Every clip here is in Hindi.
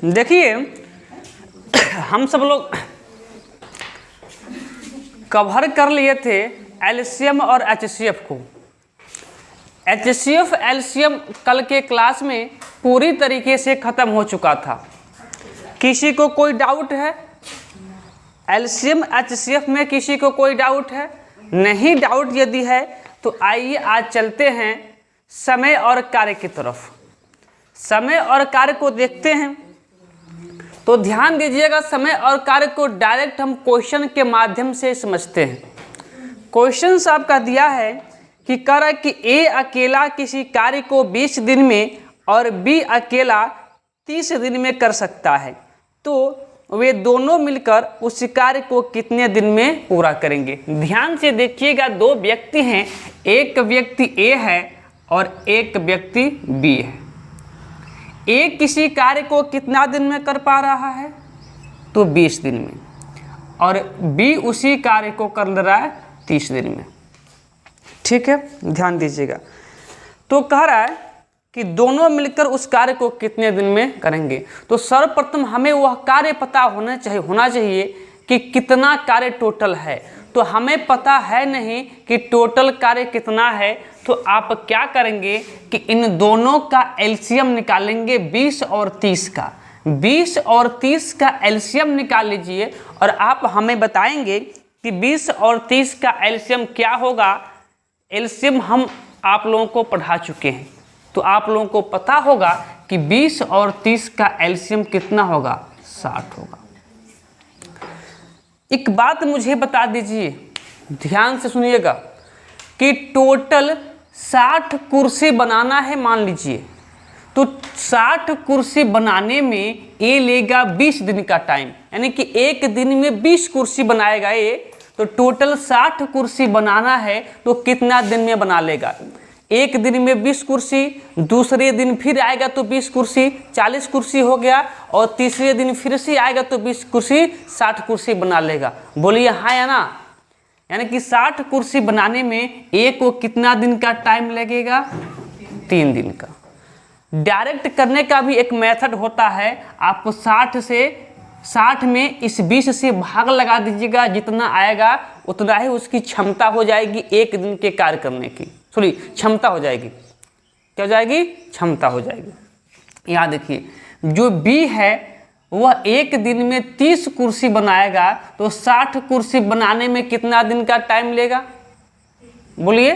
देखिए हम सब लोग कवर कर लिए थे एलसीएम और एचसीएफ को। एचसीएफ एलसीएम कल के क्लास में पूरी तरीके से ख़त्म हो चुका था। किसी को कोई डाउट है? एलसीएम एचसीएफ में किसी को कोई डाउट है? नहीं डाउट यदि है तो आइए आज चलते हैं समय और कार्य की तरफ। समय और कार्य को देखते हैं तो ध्यान दीजिएगा, समय और कार्य को डायरेक्ट हम क्वेश्चन के माध्यम से समझते हैं। क्वेश्चन आपका दिया है कि कह रहा है कि ए अकेला किसी कार्य को 20 दिन में और बी अकेला 30 दिन में कर सकता है, तो वे दोनों मिलकर उस कार्य को कितने दिन में पूरा करेंगे। ध्यान से देखिएगा, दो व्यक्ति हैं, एक व्यक्ति ए है और एक व्यक्ति बी है। ए किसी कार्य को कितना दिन में कर पा रहा है? तो 20 दिन में, और बी उसी कार्य को कर रहा है 30 दिन में। ठीक है, ध्यान दीजिएगा। तो कह रहा है कि दोनों मिलकर उस कार्य को कितने दिन में करेंगे। तो सर्वप्रथम हमें वह कार्य पता होना चाहिए कि कितना कार्य टोटल है। तो हमें पता है नहीं कि टोटल कार्य कितना है, तो आप क्या करेंगे कि इन दोनों का एलसीएम निकालेंगे 20 और 30 का। 20 और 30 का एलसीएम निकाल लीजिए और आप हमें बताएंगे कि 20 और 30 का एलसीएम क्या होगा। एलसीएम हम आप लोगों को पढ़ा चुके हैं, तो आप लोगों को पता होगा कि 20 और 30 का एलसीएम कितना होगा? 60 होगा। एक बात मुझे बता दीजिए, ध्यान से सुनिएगा, कि टोटल 60 कुर्सी बनाना है मान लीजिए, तो 60 कुर्सी बनाने में ए लेगा 20 दिन का टाइम, यानी कि एक दिन में 20 कुर्सी बनाएगा ए। तो टोटल 60 कुर्सी बनाना है तो कितना दिन में बना लेगा? एक दिन में 20 कुर्सी, दूसरे दिन फिर आएगा तो 20 कुर्सी, 40 कुर्सी हो गया, और तीसरे दिन फिर से आएगा तो 20 कुर्सी, 60 कुर्सी बना लेगा। बोलिए हाँ या ना? यानी कि 60 कुर्सी बनाने में एक को कितना दिन का टाइम लगेगा? 3 दिन का। डायरेक्ट करने का भी एक मेथड होता है। आप 60 में इस 20 से भाग लगा दीजिएगा, जितना आएगा उतना ही उसकी क्षमता हो जाएगी एक दिन के कार्य करने की। सॉरी, क्षमता हो जाएगी। क्या हो जाएगी? क्षमता हो जाएगी। यहाँ देखिए, जो बी है वह एक दिन में 30 कुर्सी बनाएगा, तो 60 कुर्सी बनाने में कितना दिन का टाइम लेगा? बोलिए।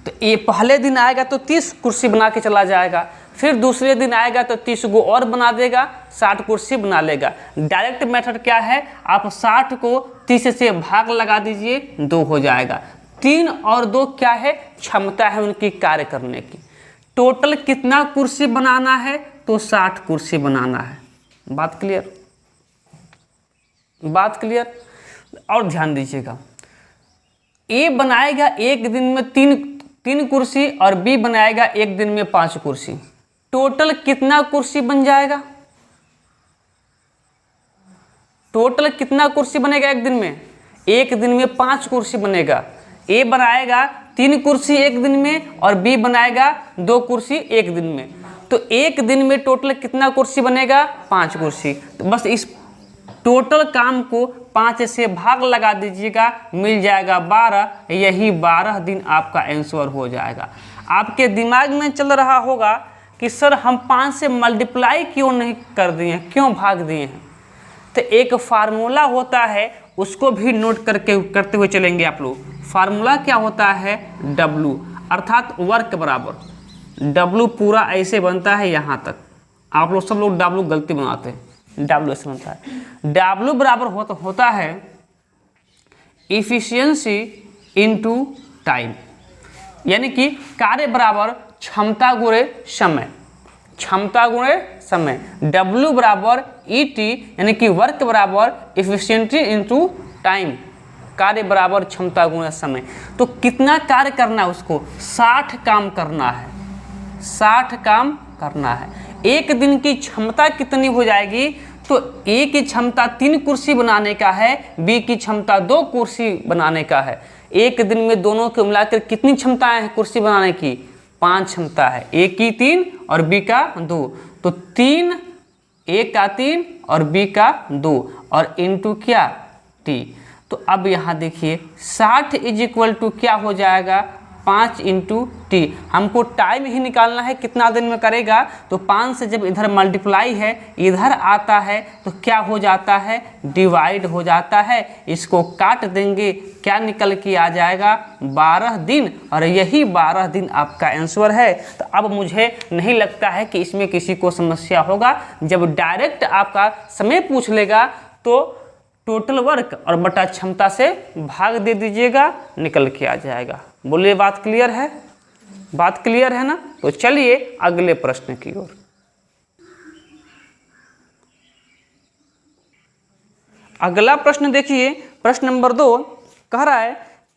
तो ये पहले दिन आएगा तो 30 कुर्सी बना के चला जाएगा, फिर दूसरे दिन आएगा तो 30 को और बना देगा, 60 कुर्सी बना लेगा। डायरेक्ट मेथड क्या है? आप 60 को 30 से भाग लगा दीजिए, 2 हो जाएगा। 3 और 2 क्या है? क्षमता है उनकी कार्य करने की। टोटल कितना कुर्सी बनाना है? तो 60 कुर्सी बनाना है। बात क्लियर? बात क्लियर? और ध्यान दीजिएगा, ए बनाएगा एक दिन में 3 कुर्सी और बी बनाएगा एक दिन में 5 कुर्सी। टोटल कितना कुर्सी बन जाएगा? टोटल कितना कुर्सी बनेगा एक दिन में? एक दिन में 5 कुर्सी बनेगा। ए बनाएगा 3 कुर्सी एक दिन में और बी बनाएगा 2 कुर्सी एक दिन में। तो एक दिन में टोटल कितना कुर्सी बनेगा? 5 कुर्सी। तो बस इस टोटल काम को 5 से भाग लगा दीजिएगा, मिल जाएगा 12। यही 12 दिन आपका आंसर हो जाएगा। आपके दिमाग में चल रहा होगा कि सर हम 5 से मल्टीप्लाई क्यों नहीं कर दिए, क्यों भाग दिए हैं? तो एक फार्मूला होता है, उसको भी नोट करते हुए चलेंगे आप लोग। फार्मूला क्या होता है? W, अर्थात वर्क बराबर W पूरा ऐसे बनता है यहाँ तक। आप लोग सब लोग W गलती बनाते हैं, W ऐसे बनता है। W बराबर होता है इफिशियंसी इनटू टाइम, यानी कि कार्य बराबर क्षमता गुणे समय। क्षमता गुणे समय। W बराबर ET, यानी कि वर्क बराबर इफिशियंसी इनटू टाइम। कार्य बराबर क्षमता गुणे समय। तो कितना कार्य करना है उसको? 60 काम करना है। 60 काम करना है। एक दिन की क्षमता कितनी हो जाएगी? तो ए की क्षमता 3 कुर्सी बनाने का है, बी की क्षमता 2 कुर्सी बनाने का है। एक दिन में दोनों को मिलाकर कितनी क्षमताएं हैं कुर्सी बनाने की? 5 क्षमता है। ए की 3 और बी का 2। तो 3 ए का 3 और बी का 2 और इनटू क्या टी। तो अब यहाँ देखिए 60 इज इक्वल टू क्या हो जाएगा 5 इंटू टी। हमको टाइम ही निकालना है कितना दिन में करेगा। तो 5 से जब इधर मल्टीप्लाई है इधर आता है तो क्या हो जाता है डिवाइड हो जाता है। इसको काट देंगे क्या निकल के आ जाएगा 12 दिन और यही 12 दिन आपका आंसर है। तो अब मुझे नहीं लगता है कि इसमें किसी को समस्या होगा। जब डायरेक्ट आपका समय पूछ लेगा तो टोटल वर्क और बटा क्षमता से भाग दे दीजिएगा निकल के आ जाएगा। बोलिए बात क्लियर है? बात क्लियर है ना? तो चलिए अगले प्रश्न की ओर। अगला प्रश्न देखिए, प्रश्न नंबर 2 कह रहा है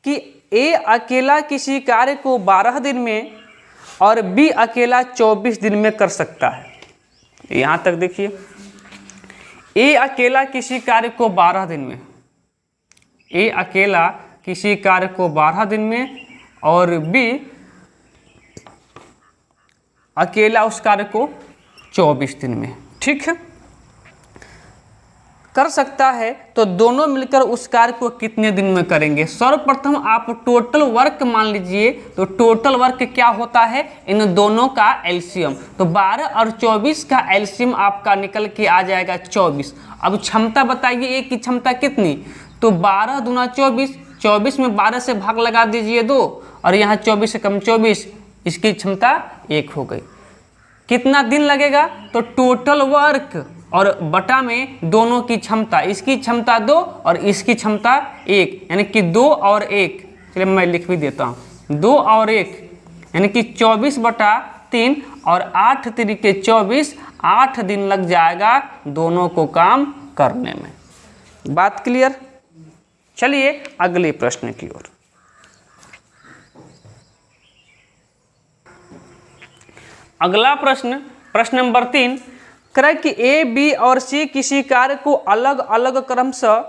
कि ए अकेला किसी कार्य को 12 दिन में और बी अकेला 24 दिन में कर सकता है। यहाँ तक देखिए, ए अकेला किसी कार्य को 12 दिन में, ए अकेला किसी कार्य को 12 दिन में और बी अकेला उस कार्य को 24 दिन में, ठीक है, कर सकता है। तो दोनों मिलकर उस कार्य को कितने दिन में करेंगे। सर्वप्रथम आप टोटल वर्क मान लीजिए। तो टोटल वर्क क्या होता है इन दोनों का एलसीएम। तो 12 और 24 का एलसीएम आपका निकल के आ जाएगा 24। अब क्षमता बताइए ए की क्षमता कितनी। तो 12 दूना 24, 24 में 12 से भाग लगा दीजिए 2 और यहाँ 24 से कम 24, इसकी क्षमता 1 हो गई। कितना दिन लगेगा। तो टोटल वर्क और बटा में दोनों की क्षमता, इसकी क्षमता 2 और इसकी क्षमता 1, यानी कि 2 और 1। चलिए मैं लिख भी देता हूँ 2 और 1 यानी कि 24/3 और 8 तरीके 24, 8 दिन लग जाएगा दोनों को काम करने में। बात क्लियर। चलिए अगले प्रश्न की ओर। अगला प्रश्न, प्रश्न नंबर 3 करें कि ए, बी और सी किसी कार्य को अलग अलग क्रमशः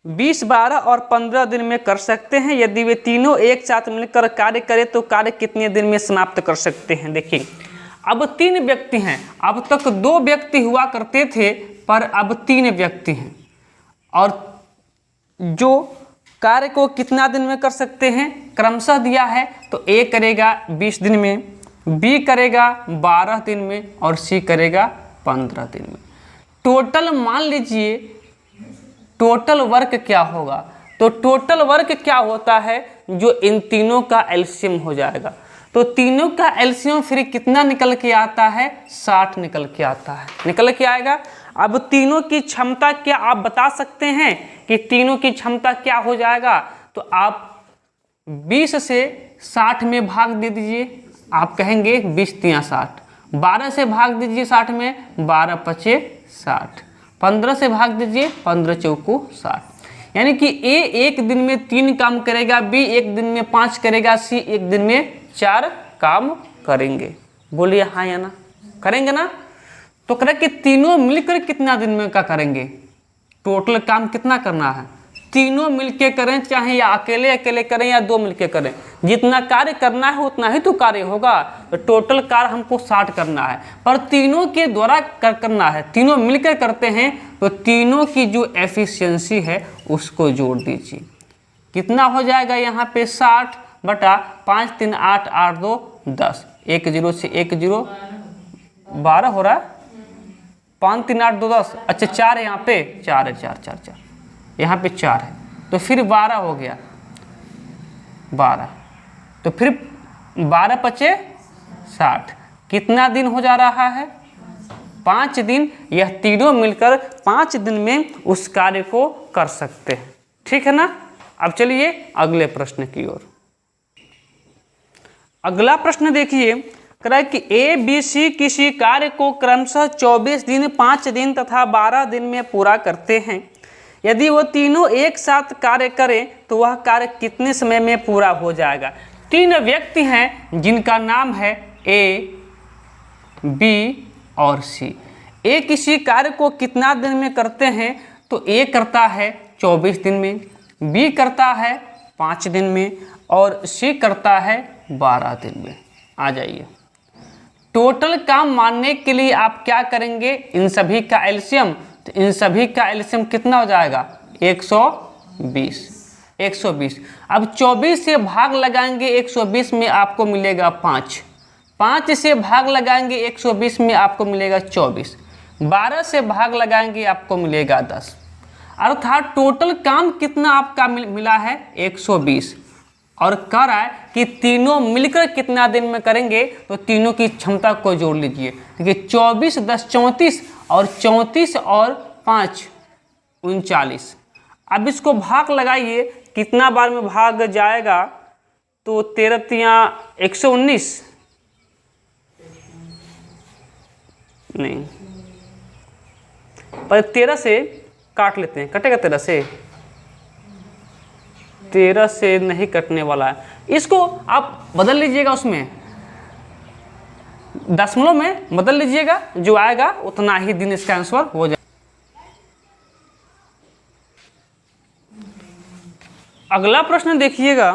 20, 12 और 15 दिन में कर सकते हैं। यदि वे तीनों एक साथ मिलकर कार्य करें तो कार्य कितने दिन में समाप्त कर सकते हैं। देखिए अब 3 व्यक्ति हैं। अब तक 2 व्यक्ति हुआ करते थे पर अब 3 व्यक्ति हैं और जो कार्य को कितना दिन में कर सकते हैं क्रमशः दिया है। तो ए करेगा 20 दिन में, बी करेगा 12 दिन में और सी करेगा 15 दिन में। टोटल मान लीजिए टोटल वर्क क्या होगा। तो टोटल वर्क क्या होता है जो इन तीनों का एलसीएम हो जाएगा। तो तीनों का एलसीएम फिर कितना निकल के आता है 60 निकल के आता है, निकल के आएगा। अब तीनों की क्षमता क्या आप बता सकते हैं कि तीनों की क्षमता क्या हो जाएगा। तो आप 20 से 60 में भाग दे दीजिए। आप कहेंगे 20 तिया 60, 12 से भाग दीजिए 60 में, 12 पचे 60, 15 से भाग दीजिए, 15 चौको 60। यानी कि ए एक दिन में 3 काम करेगा, बी एक दिन में 5 करेगा, सी एक दिन में 4 काम करेंगे। बोलिए हाँ या ना, करेंगे ना। तो करें कि तीनों मिलकर कितना दिन में का करेंगे। टोटल काम कितना करना है, तीनों मिलके करें चाहे या अकेले अकेले करें या 2 मिलके करें, जितना कार्य करना है उतना ही तो कार्य होगा। तो टोटल कार्य हमको 60 करना है पर तीनों के द्वारा करना है, तीनों मिलकर करते हैं। तो तीनों की जो एफिशिएंसी है उसको जोड़ दीजिए। कितना हो जाएगा यहाँ पे 60 बटा 5 3 8 8 2 10, 1 0 से 1 0 12 हो रहा है, 5 3 8 2 10। अच्छा 4 यहाँ पे 4 है, 4 4 4 यहाँ पे 4 है तो फिर 12 हो गया, 12 तो फिर 12 पचे 60। कितना दिन हो जा रहा है 5 दिन। यह तीनों मिलकर 5 दिन में उस कार्य को कर सकते हैं, ठीक है ना। अब चलिए अगले प्रश्न की ओर। अगला प्रश्न देखिए, कह कि ए बी सी किसी कार्य को क्रमशः 24 दिन, 5 दिन तथा 12 दिन में पूरा करते हैं। यदि वो तीनों एक साथ कार्य करें तो वह कार्य कितने समय में पूरा हो जाएगा। 3 व्यक्ति हैं जिनका नाम है ए, बी और सी। ए किसी कार्य को कितना दिन में करते हैं। तो ए करता है 24 दिन में, बी करता है 5 दिन में और सी करता है 12 दिन में। आ जाइए टोटल काम मानने के लिए आप क्या करेंगे, इन सभी का एलसीएम, तो इन सभी का एलसीएम कितना हो जाएगा 120। अब 24 से भाग लगाएंगे 120 में आपको मिलेगा 5, 5 से भाग लगाएंगे 120 में आपको मिलेगा 24, 12 से भाग लगाएंगे आपको मिलेगा 10। अर्थात टोटल काम कितना आपका मिला है 120। और कह रहा है कि तीनों मिलकर कितना दिन में करेंगे, तो तीनों की क्षमता को जोड़ लीजिए। देखिए 24 10 34 और 34 और 5 39। अब इसको भाग लगाइए, कितना बार में भाग जाएगा, तो 13 तिया 119 नहीं, पर 13 से काट लेते हैं, कटेगा 13 से, 13 से नहीं कटने वाला है। इसको आप बदल लीजिएगा, उसमें दशमलव में बदल लीजिएगा, जो आएगा उतना ही दिन इसका आंसर हो जाएगा। अगला प्रश्न देखिएगा,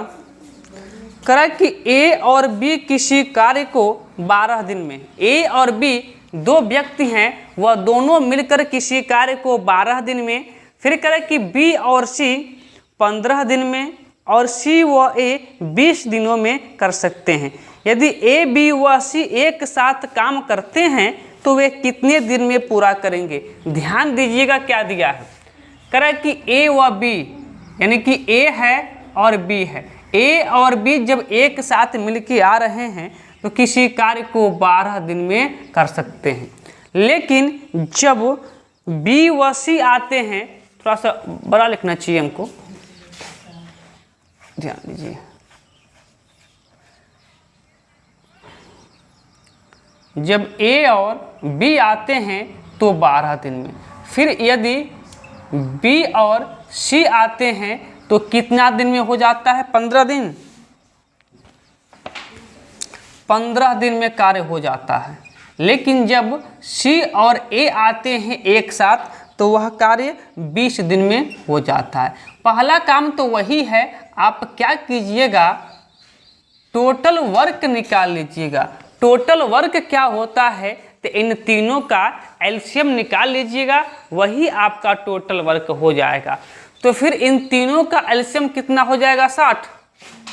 करा कि ए और बी किसी कार्य को 12 दिन में, ए और बी दो व्यक्ति हैं, वह दोनों मिलकर किसी कार्य को 12 दिन में, फिर करें कि बी और सी 15 दिन में और सी व ए 20 दिनों में कर सकते हैं। यदि ए बी व सी एक साथ काम करते हैं तो वे कितने दिन में पूरा करेंगे। ध्यान दीजिएगा क्या दिया है, करें कि ए व बी, यानी कि ए है और बी है, ए और बी जब एक साथ मिलकर आ रहे हैं तो किसी कार्य को 12 दिन में कर सकते हैं। लेकिन जब बी व सी आते हैं, थोड़ा सा बड़ा लिखना चाहिए हमको, ध्यान दीजिए, जब ए और बी आते हैं तो 12 दिन में, फिर यदि बी और सी आते हैं तो कितना दिन में हो जाता है 15 दिन, 15 दिन में कार्य हो जाता है। लेकिन जब सी और ए आते हैं एक साथ तो वह कार्य 20 दिन में हो जाता है। पहला काम तो वही है, आप क्या कीजिएगा, टोटल वर्क निकाल लीजिएगा। टोटल वर्क क्या होता है, तो इन तीनों का एलसीएम निकाल लीजिएगा, वही आपका टोटल वर्क हो जाएगा। तो फिर इन तीनों का एलसीएम कितना हो जाएगा 60,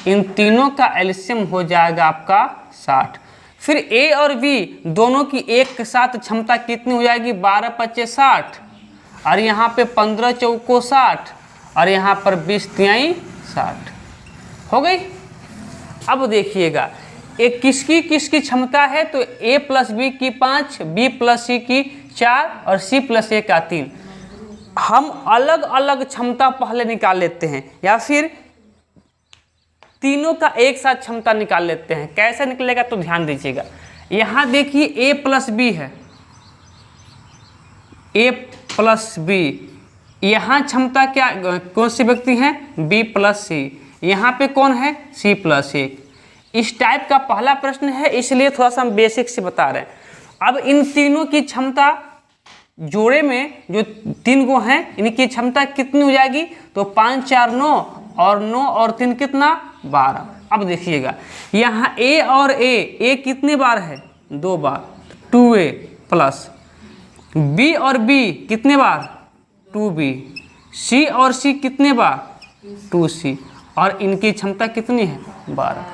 इन तीनों का एलसीएम हो जाएगा आपका 60। फिर ए और बी दोनों की एक साथ क्षमता कितनी हो जाएगी 12 25 60, और यहाँ पे 15 चौको 60 और यहाँ पर 20 तिहाई 60 हो गई। अब देखिएगा एक किसकी किसकी क्षमता है, तो a प्लस बी की 5, b प्लस सी की 4 और c प्लस ए का 3। हम अलग अलग क्षमता पहले निकाल लेते हैं या फिर तीनों का एक साथ क्षमता निकाल लेते हैं। कैसे निकलेगा तो ध्यान दीजिएगा, यहाँ देखिए a प्लस बी है, a प्लस बी, यहाँ क्षमता क्या कौन सी व्यक्ति हैं b प्लस सी, यहाँ पे कौन है c प्लस ए। इस टाइप का पहला प्रश्न है, इसलिए थोड़ा सा हम बेसिक से बता रहे हैं। अब इन तीनों की क्षमता जोड़े में जो 3 गो हैं, इनकी क्षमता कितनी हो जाएगी, तो 5 4 9 और 9 और 3 कितना 12। अब देखिएगा यहाँ a और a कितने बार है 2 बार, 2a प्लस b और b कितने बार 2b, c और c कितने बार 2c, और इनकी क्षमता कितनी है 12।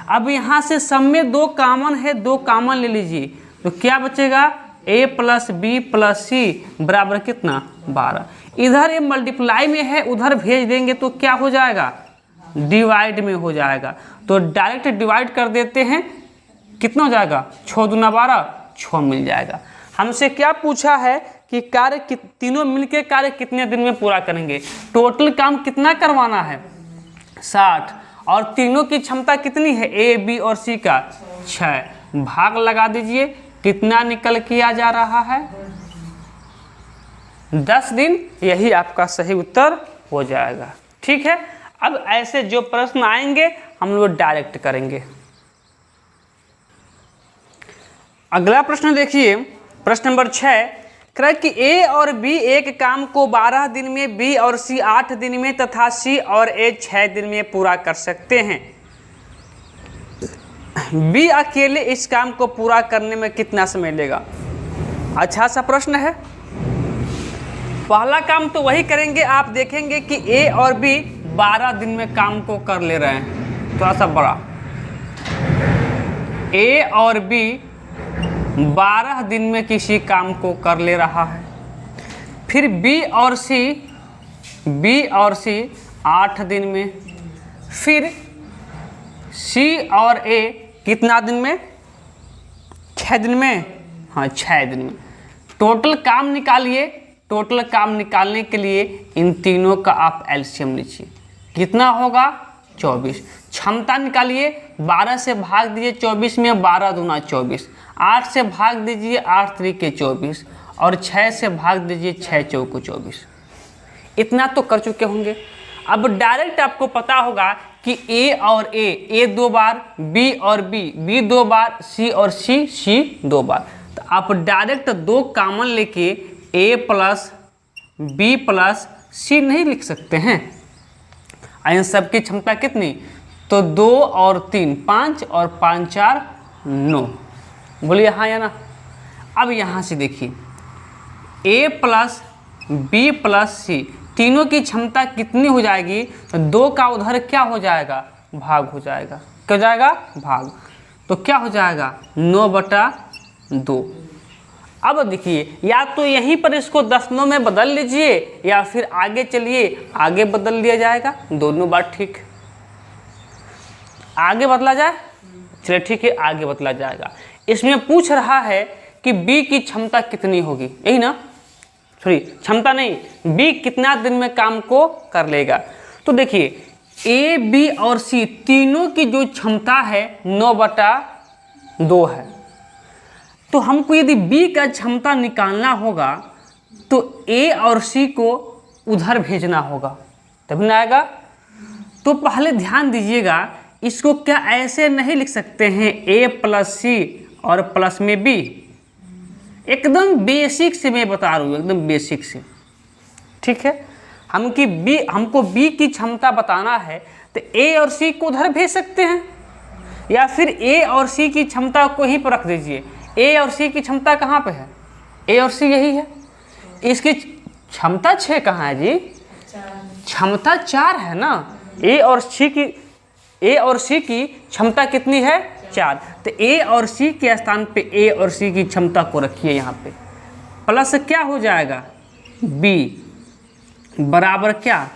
अब यहाँ से सब में 2 कॉमन है, 2 कॉमन ले लीजिए, तो क्या बचेगा a प्लस बी प्लस सी बराबर कितना 12। इधर ये मल्टीप्लाई में है, उधर भेज देंगे तो क्या हो जाएगा डिवाइड में हो जाएगा। तो डायरेक्ट डिवाइड कर देते हैं, कितना हो जाएगा 6 दूना 12, 6 मिल जाएगा। हमसे क्या पूछा है कि कार्य तीनों मिलके कार्य कितने दिन में पूरा करेंगे। टोटल काम कितना करवाना है 60, और तीनों की क्षमता कितनी है ए बी और सी का 6। भाग लगा दीजिए, कितना निकल के आ जा रहा है 10 दिन, यही आपका सही उत्तर हो जाएगा। ठीक है, अब ऐसे जो प्रश्न आएंगे हम लोग डायरेक्ट करेंगे। अगला प्रश्न देखिए, प्रश्न नंबर 6, कह कि ए और बी एक काम को 12 दिन में, बी और सी 8 दिन में तथा सी और ए 6 दिन में पूरा कर सकते हैं। बी अकेले इस काम को पूरा करने में कितना समय लेगा? अच्छा सा प्रश्न है। पहला काम तो वही करेंगे, आप देखेंगे कि ए और बी 12 दिन में काम को कर ले रहे हैं, थोड़ा सा बड़ा। ए और बी 12 दिन में किसी काम को कर ले रहा है। फिर बी और सी 8 दिन में। फिर सी और ए कितना दिन में? 6 दिन में। हाँ, 6 दिन में। टोटल काम निकालिए। टोटल काम निकालने के लिए इन तीनों का आप एलसीएम लीजिए। कितना होगा? 24। क्षमता निकालिए। 12 से भाग दीजिए 24 में, 12 दूना 24। 8 से भाग दीजिए 8 त्रिके 24 और 6 से भाग दीजिए 6 चौको 24। इतना तो कर चुके होंगे। अब डायरेक्ट आपको पता होगा कि ए और ए 2 बार, बी और बी 2 बार, सी और सी 2 बार। तो आप डायरेक्ट 2 कॉमन लेके ए प्लस बी प्लस सी नहीं लिख सकते हैं। इन सबकी क्षमता कितनी? तो 2 और 3 5 और 5 4 9। बोलिए हाँ या ना। अब यहाँ से देखिए, ए प्लस बी प्लस सी तीनों की क्षमता कितनी हो जाएगी? तो 2 का उधर क्या हो जाएगा? भाग हो जाएगा। क्या हो जाएगा? भाग। तो क्या हो जाएगा? 9/2। अब देखिए, या तो यहीं पर इसको 10 में बदल लीजिए या फिर आगे चलिए, आगे बदल लिया जाएगा। दोनों बात ठीक है। आगे बदला जाए, चलिए ठीक है, आगे बदला जाएगा। इसमें पूछ रहा है कि बी की क्षमता कितनी होगी, यही ना? सॉरी, क्षमता नहीं, बी कितना दिन में काम को कर लेगा। तो देखिए, ए बी और सी तीनों की जो क्षमता है 9/2 है। तो हमको यदि बी का क्षमता निकालना होगा तो ए और सी को उधर भेजना होगा, तभी ना आएगा। तो पहले ध्यान दीजिएगा, इसको क्या ऐसे नहीं लिख सकते हैं ए प्लस सी और प्लस में बी? एकदम बेसिक से मैं बता रहा हूँ, एकदम बेसिक से, ठीक है। हमको बी की क्षमता बताना है तो ए और सी को उधर भेज सकते हैं, या फिर ए और सी की क्षमता को यहीं पर रख दीजिए। ए और सी की क्षमता कहाँ पे है? ए और सी यही है। इसकी क्षमता 6 कहाँ है जी? क्षमता 4 है ना। ए और सी की क्षमता कितनी है? 4। तो ए और सी के स्थान पे ए और सी की क्षमता को रखिए यहाँ पे, प्लस क्या हो जाएगा? बी बराबर क्या?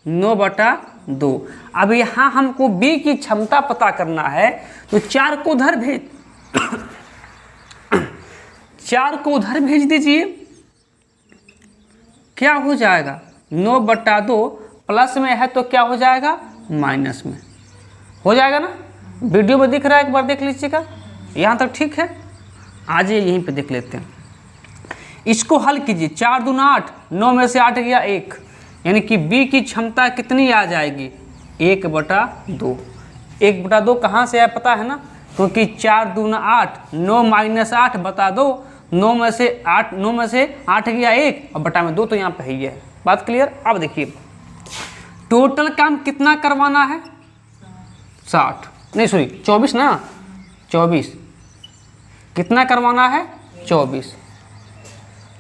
9/2। अब यहाँ हमको बी की क्षमता पता करना है तो 4 को उधर भेज 4 को उधर भेज दीजिए। क्या हो जाएगा? 9/2 प्लस में है तो क्या हो जाएगा? माइनस में हो जाएगा ना। वीडियो में दिख रहा है, एक बार देख लीजिएगा। यहाँ तक ठीक है। आज यहीं पे देख लेते हैं। इसको हल कीजिए। 4 दूना 8, 9 में से 8 गया 1, यानी कि बी की क्षमता कितनी आ जाएगी? 1/2। 1/2 कहाँ से आया पता है ना? क्योंकि 4 दूना 8, 9 माइनस 8 बता दो, 9 में से 8 गया 1 और बटा में 2, तो यहाँ पे ही है। बात क्लियर। अब देखिए, टोटल काम कितना करवाना है? 24 ना। 24 कितना करवाना है? 24।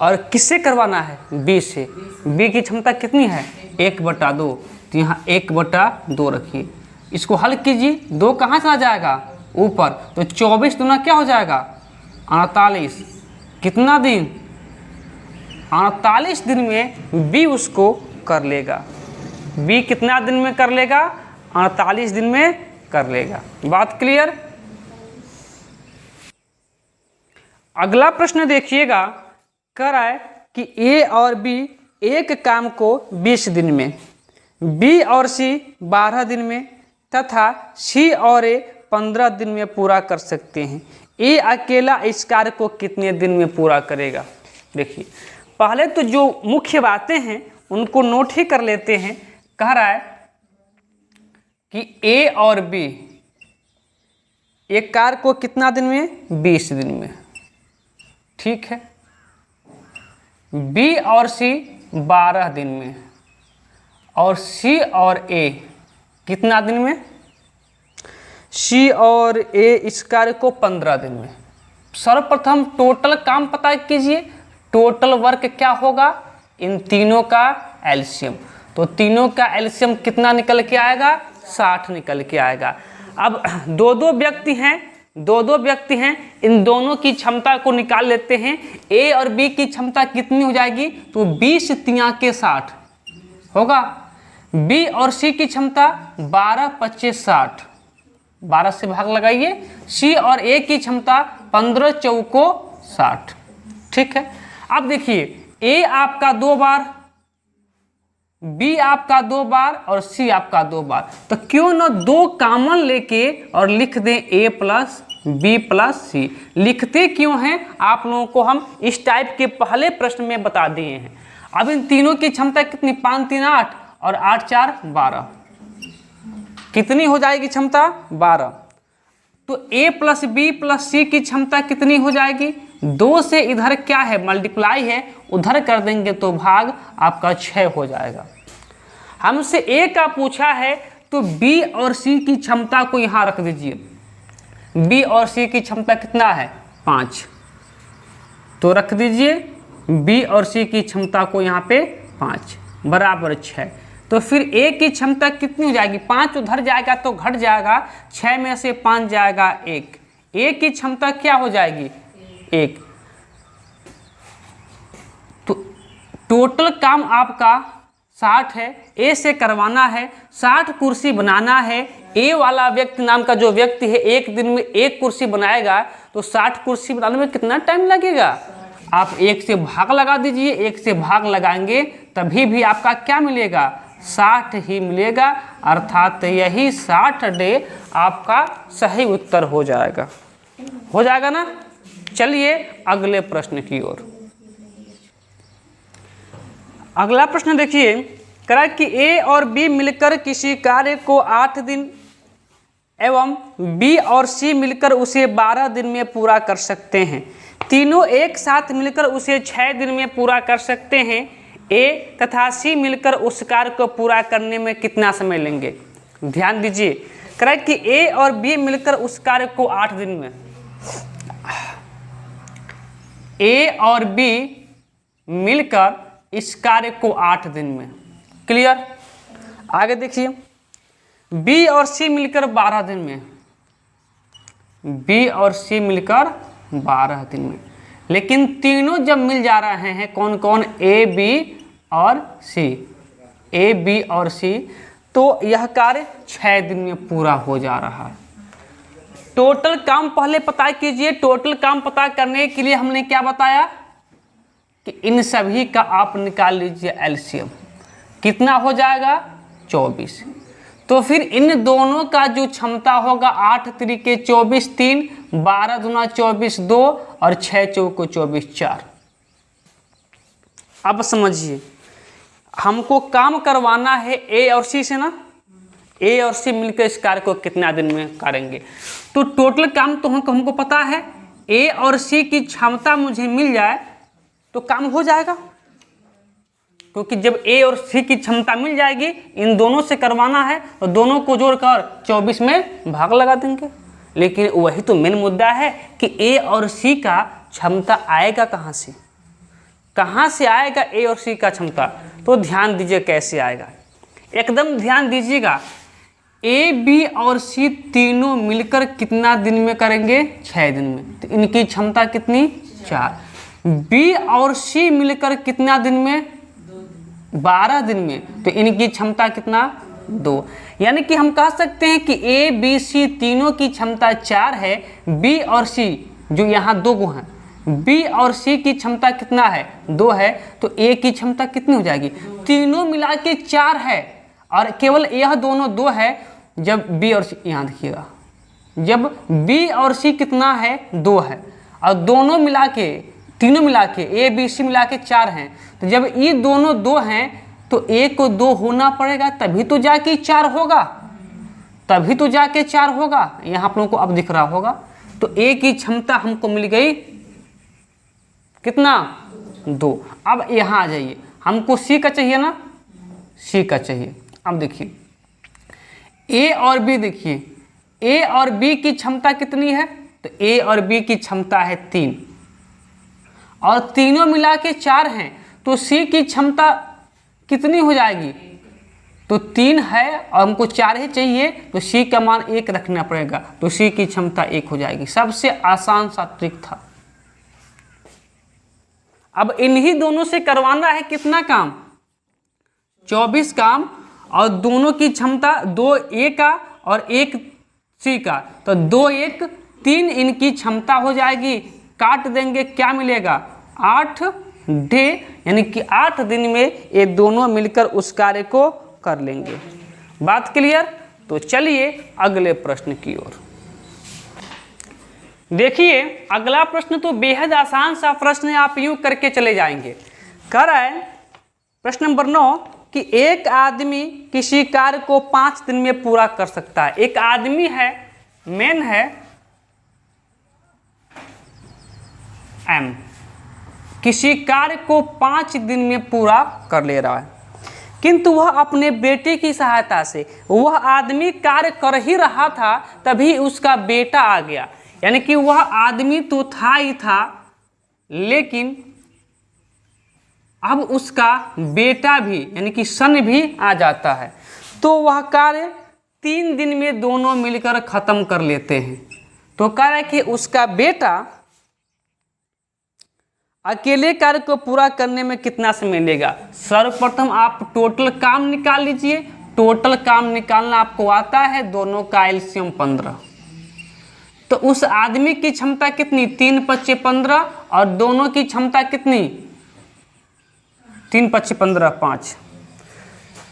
और किससे करवाना है? बी से। बी की क्षमता कितनी है? 1/2। तो यहाँ 1/2 रखिए। इसको हल कीजिए। 2 कहाँ से आ जाएगा? ऊपर। तो 24 दूना क्या हो जाएगा? 48। कितना दिन? 48 दिन में बी उसको कर लेगा। बी कितना दिन में कर लेगा? 48 दिन में कर लेगा। बात क्लियर। अगला प्रश्न देखिएगा, कह रहा है कि ए और बी एक काम को 20 दिन में, बी और सी 12 दिन में तथा सी और ए 15 दिन में पूरा कर सकते हैं। ए अकेला इस कार्य को कितने दिन में पूरा करेगा? देखिए, पहले तो जो मुख्य बातें हैं उनको नोट ही कर लेते हैं। कह रहा है कि ए और बी एक कार्य को कितना दिन में? 20 दिन में, ठीक है। बी और सी 12 दिन में, और सी और ए कितना दिन में? सी और ए इस कार्य को 15 दिन में। सर्वप्रथम टोटल काम पता कीजिए, टोटल वर्क क्या होगा, इन तीनों का एलसीएम। तो तीनों का एलसीएम कितना निकल के आएगा, 60 निकल के आएगा। अब दो दो व्यक्ति हैं, इन दोनों की क्षमता को निकाल लेते हैं। ए और बी की क्षमता कितनी हो जाएगी, तो 20 तिया के 60 होगा। बी और सी की क्षमता 12 25 60, 12 से भाग लगाइए। सी और ए की क्षमता 15 चौको 60। ठीक है, अब देखिए ए आपका 2 बार, बी आपका 2 बार और सी आपका 2 बार, तो क्यों ना 2 कॉमन लेके और लिख दें ए प्लस बी प्लस सी। लिखते क्यों हैं, आप लोगों को हम इस टाइप के पहले प्रश्न में बता दिए हैं। अब इन तीनों की क्षमता कितनी, 5 3 8 और 8 4 12, कितनी हो जाएगी क्षमता, 12। तो ए प्लस बी प्लस सी की क्षमता कितनी हो जाएगी, 2 से इधर क्या है मल्टीप्लाई है, उधर कर देंगे तो भाग आपका 6 हो जाएगा। हमसे ए का पूछा है तो बी और सी की क्षमता को यहाँ रख दीजिए। बी और सी की क्षमता कितना है, 5, तो रख दीजिए बी और सी की क्षमता को यहाँ पे 5 बराबर 6। तो फिर ए की क्षमता कितनी हो जाएगी, 5 उधर जाएगा तो घट जाएगा, 6 में से 5 जाएगा 1। ए की क्षमता क्या हो जाएगी, 1। तो टोटल काम आपका 60 है, ए से करवाना है, 60 कुर्सी बनाना है। ए वाला व्यक्ति नाम का जो व्यक्ति है एक दिन में 1 कुर्सी बनाएगा, तो 60 कुर्सी बनाने में कितना टाइम लगेगा, आप 1 से भाग लगा दीजिए। 1 से भाग लगाएंगे तभी भी आपका क्या मिलेगा, 60 ही मिलेगा, अर्थात यही 60 डे आपका सही उत्तर हो जाएगा। हो जाएगा ना। चलिए अगले प्रश्न की ओर। अगला प्रश्न देखिए, करा कि ए और बी मिलकर किसी कार्य को 8 दिन एवं बी और सी मिलकर उसे 12 दिन में पूरा कर सकते हैं। तीनों एक साथ मिलकर उसे 6 दिन में पूरा कर सकते हैं। ए तथा सी मिलकर उस कार्य को पूरा करने में कितना समय लेंगे। ध्यान दीजिए, करा कि ए और बी मिलकर उस कार्य को 8 दिन में, ए और बी मिलकर इस कार्य को 8 दिन में। क्लियर। आगे देखिए, बी और सी मिलकर 12 दिन में, बी और सी मिलकर 12 दिन में। लेकिन तीनों जब मिल जा रहे हैं, कौन कौन, ए बी और सी, ए बी और सी, तो यह कार्य 6 दिन में पूरा हो जा रहा है। टोटल काम पहले पता कीजिए। टोटल काम पता करने के लिए हमने क्या बताया कि इन सभी का आप निकाल लीजिए एलसीएम, कितना हो जाएगा, 24। तो फिर इन दोनों का जो क्षमता होगा 8 तरीके 24 3, 12 दूना 24 2 और 6 चौको 24 4। अब समझिए, हमको काम करवाना है ए और सी से ना, ए और सी मिलकर इस कार्य को कितना दिन में करेंगे। तो टोटल काम तो हमको पता है, ए और सी की क्षमता मुझे मिल जाए तो काम हो जाएगा, क्योंकि जब ए और सी की क्षमता मिल जाएगी, इन दोनों से करवाना है तो दोनों को जोड़कर 24 में भाग लगा देंगे। लेकिन वही तो मेन मुद्दा है कि ए और सी का क्षमता आएगा कहाँ से, कहाँ से आएगा ए और सी का क्षमता। तो ध्यान दीजिए कैसे आएगा, एकदम ध्यान दीजिएगा। ए बी और सी तीनों मिलकर कितना दिन में करेंगे, 6 दिन में। तो इनकी क्षमता कितनी, 4। बी और सी मिलकर कितना दिन में, 12 दिन में। तो इनकी क्षमता कितना, 2। यानी कि हम कह सकते हैं कि ए बी सी तीनों की क्षमता 4 है। बी और सी जो यहाँ 2 गो हैं, बी और सी की क्षमता कितना है, 2 है। तो ए की क्षमता कितनी हो जाएगी, तीनों मिला के 4 है और केवल यह दोनों 2 है। जब बी और सी, यहाँ देखिएगा, जब बी और सी कितना है, 2 है और दोनों मिला के, तीनों मिला के ए बी सी मिला के 4 हैं। तो जब ये दोनों 2 हैं तो ए को 2 होना पड़ेगा, तभी तो जाके 4 होगा, तभी तो जाके 4 होगा। यहाँ आप लोगों को अब दिख रहा होगा। तो ए की क्षमता हमको मिल गई कितना, 2। अब यहाँ आ जाइए, हमको सी का चाहिए ना, सी का चाहिए। अब देखिए ए और बी, देखिए ए और बी की क्षमता कितनी है? तो ए और बी की क्षमता है 3 और तीनों मिला के 4 हैं, तो सी की क्षमता कितनी हो जाएगी? तो 3 है और हमको 4 ही चाहिए, तो सी का मान 1 रखना पड़ेगा, तो सी की क्षमता 1 हो जाएगी। सबसे आसान सा ट्रिक था। अब इन्हीं दोनों से करवाना है कितना काम? 24 काम, और दोनों की क्षमता 2 ए का और 1 सी का, तो 2 1 3 इनकी क्षमता हो जाएगी। काट देंगे, क्या मिलेगा? 8 डे, यानी कि 8 दिन में ये दोनों मिलकर उस कार्य को कर लेंगे। बात क्लियर? तो चलिए अगले प्रश्न की ओर देखिए। अगला प्रश्न तो बेहद आसान सा प्रश्न है, आप यूं करके चले जाएंगे। कह रहा है प्रश्न नंबर 9 कि एक आदमी किसी कार्य को 5 दिन में पूरा कर सकता है। एक आदमी है, मैन है एम, किसी कार्य को 5 दिन में पूरा कर ले रहा है, किंतु वह अपने बेटे की सहायता से, वह आदमी कार्य कर ही रहा था तभी उसका बेटा आ गया। यानी कि वह आदमी तो था ही था, लेकिन अब उसका बेटा भी यानी कि सन भी आ जाता है, तो वह कार्य 3 दिन में दोनों मिलकर खत्म कर लेते हैं। तो कह रहा है कि उसका बेटा अकेले कार्य को पूरा करने में कितना समय लेगा? सर्वप्रथम आप टोटल काम निकाल लीजिए। टोटल काम निकालना आपको आता है, दोनों का एलसीएम 15। तो उस आदमी की क्षमता कितनी? 3 × 15, और दोनों की क्षमता कितनी? 3 × 15 5।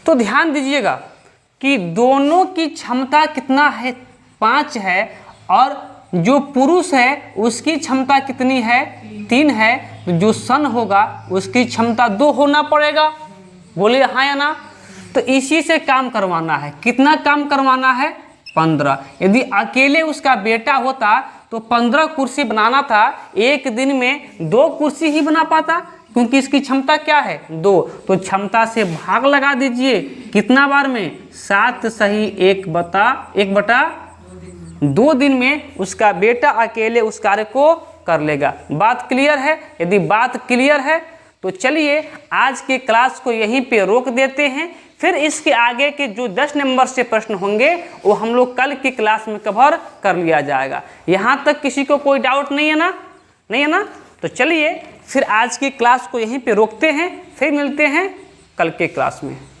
तो ध्यान दीजिएगा कि दोनों की क्षमता कितना है? 5 है, और जो पुरुष है उसकी क्षमता कितनी है? 3 है। तो जो सन होगा उसकी क्षमता 2 होना पड़ेगा। बोलिए हाँ या ना? तो इसी से काम करवाना है। कितना काम करवाना है? 15। यदि अकेले उसका बेटा होता तो 15 कुर्सी बनाना था, एक दिन में 2 कुर्सी ही बना पाता, क्योंकि इसकी क्षमता क्या है? 2। तो क्षमता से भाग लगा दीजिए, कितना बार में? 7 सही 1/2 दिन में उसका बेटा अकेले उस कार्य को कर लेगा। बात क्लियर है? यदि बात क्लियर है तो चलिए आज के क्लास को यहीं पे रोक देते हैं। फिर इसके आगे के जो 10 नंबर से प्रश्न होंगे वो हम लोग कल की क्लास में कवर कर लिया जाएगा। यहाँ तक किसी को कोई डाउट नहीं है ना? नहीं है ना? तो चलिए फिर आज की क्लास को यहीं पे रोकते हैं, फिर मिलते हैं कल के क्लास में।